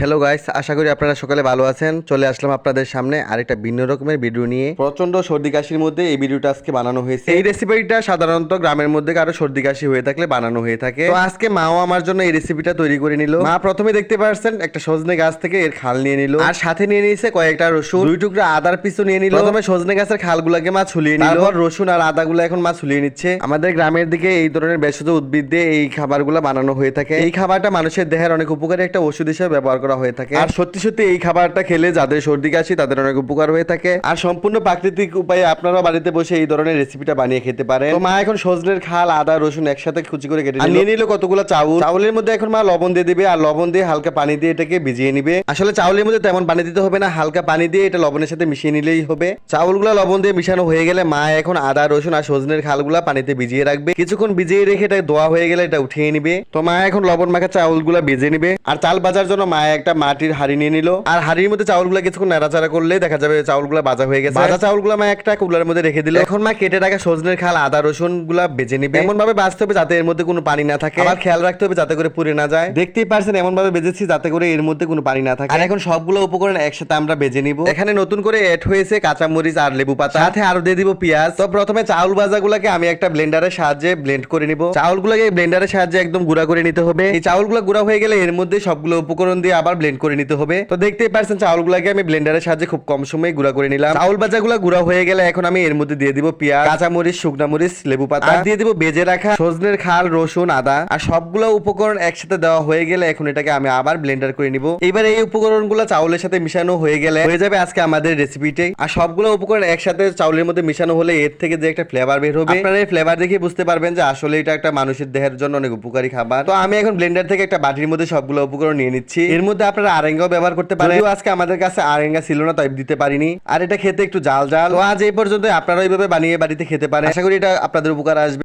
Hello guys, আশা করি আপনারা সকালে ভালো আছেন। চলে আসলাম আপনাদের সামনে আরেকটা ভিন্ন রকমের ভিডিও নিয়ে। প্রচন্ড সর্দি কাশির মধ্যে এই ভিডিওটা আজকে বানানো হয়েছে। এই রেসিপিটা সাধারণত গ্রামের মধ্যে কারো সর্দি কাশি হয়ে থাকলে বানানো হয়ে থাকে। তো আজকে মাও আমার জন্য এই রেসিপিটা তৈরি করে নিল। মা প্রথমে দেখতে পাচ্ছেন একটা সজনে গাছ থেকে এর খাল নিয়ে নিল, আর সাথে নিয়ে নিয়েছে কয়েকটা রসুন, 2 টুকরা আদার পিসও নিয়ে নিল। প্রথমে সজনে গাছের খালগুলোকে মা ছুলিয়ে নিল, তারপর রসুন আর আদাগুলো এখন মা ছুলিয়ে নিচ্ছে। আমাদের গ্রামের দিকে এই ধরনের ভেষজ উদ্ভিদ দিয়ে এই খাবারগুলো বানানো হয়ে থাকে। এই খাবারটা মানুষের দেহের অনেক উপকারী একটা ওষুধ হিসেবে ব্যবহার করা হয়ে থাকে। আর সত্যি সত্যি এই খাবারটা খেলে যাদের সর্দি কাশি তাদের অনেক উপকার হয়ে থাকে। আর সম্পূর্ণ প্রাকৃতিক উপায়ে আপনারা বাড়িতে বসে এই ধরনের রেসিপিটা বানিয়ে খেতে পারেন। তো মা এখন সজনের খাল, আদা, রসুন একসাথে কুচি করে কেটে নিয়ে নিল কতগুলো চাউল। চাউলের মধ্যে এখন মা লবণ দিয়ে দিবে, আর লবণ দিয়ে হালকা পানি দিয়ে এটাকে ভিজিয়ে নিবে। আসলে চাউলের মধ্যে তেমন পানি দিতে হবে না, হালকা পানি দিয়ে এটা লবণের সাথে মিশিয়ে নিলেই হবে। চাউলগুলো লবণ দিয়ে মিশানো হয়ে গেলে মা এখন আদা, রসুন আর সজনের খালগুলা পানিতে ভিজিয়ে রাখবে। কিছুক্ষণ ভিজিয়ে রেখে এটা ধোয়া হয়ে গেলে এটা উঠিয়ে নিবে। তো মা এখন লবণ মাখা চাউলগুলা ভেজে নিবে। আর চাল ভাজার জন্য মা একটা মাটির হাঁড়ি নিয়ে নিল, আর হাঁড়ির মধ্যে চাউলগুলো কিছুক্ষণ নাড়াচাড়া করলে দেখা যাবে চাউলগুলো ভাজা হয়ে গেছে। ভাজা চাউলগুলো মা একটা কুলারের মধ্যে রেখে দিল। এখন মা কেটে রাখা সজনের খাল, আদা, রসুন গুলা ভেজে নিবে। এমন ভাবে ভাজতে হবে যাতে এর মধ্যে কোনো পানি না থাকে, আবার খেয়াল রাখতে হবে যাতে করে পুড়ে না যায়। দেখতেই পারছেন এমন ভাবে ভেজেছি যাতে করে এর মধ্যে কোনো পানি না থাকে। আর এখন সবগুলো উপকরণ একসাথে আমরা ভেজে নিব। এখানে নতুন করে এড হয়েছে কাঁচা মরিচ আর লেবু পাতা, সাথে আরো দিয়ে দিব পেঁয়াজ। তো প্রথমে চাউল ভাজাগুলোকে আমি একটা ব্লেন্ডারের সাহায্যে ব্লেন্ড করে নিব। চাউলগুলোকে ব্লেন্ডারের সাহায্যে একদম গুঁড়া করে নিতে হবে। এই চাউলগুলো গুঁড়া হয়ে গেলে এর মধ্যে সবগুলো উপকরণ দিয়ে আবার ব্লেন্ড করে নিতে হবে। তো দেখতেই পারছেন চাউলগুলোকে আমি ব্লেন্ডারের সাহায্যে খুব কম সময়ে গুঁড়া করে নিলাম। চাউল ভাজাগুলো গুঁড়া হয়ে গেলে এখন আমি এর মধ্যে দিয়ে দিব পেঁয়াজ, কাঁচা মরিচ, শুকনা মরিচ, লেবু পাতা, আর দিয়ে দিব ভেজে রাখা সজনের খাল, রসুন, আদা। আর সবগুলো উপকরণ একসাথে দেওয়া হয়ে গেলে এখন এটাকে আমি আবার ব্লেন্ডার করে নিব। এবার এই উপকরণগুলো চাউলের সাথে মিশানো হয়ে গেলে হয়ে যাবে আজকে আমাদের রেসিপিটাই। আর সবগুলো উপকরণ একসাথে চাউলের মধ্যে মিশানো হলে এর থেকে যে একটা ফ্লেভার বের হবে, আপনারা এই ফ্লেভার দেখে বুঝতে পারবেন যে আসলে এটা একটা মানুষের দেহের জন্য অনেক উপকারী খাবার। তো আমি এখন ব্লেন্ডার থেকে একটা বাটির মধ্যে সবগুলো উপকরণ নিয়ে নিচ্ছি। এর মধ্যে আপনারা আরেঙ্গাও ব্যবহার করতে পারেন, যদিও আজকে আমাদের কাছে আরেঙ্গা ছিল না তাই দিতে পারিনি। আর এটা খেতে একটু জাল জাল। তো আজ এই পর্যন্ত, আপনারা এইভাবে বানিয়ে বাড়িতে খেতে পারেন। আশা করি এটা আপনাদের উপকার আসবে।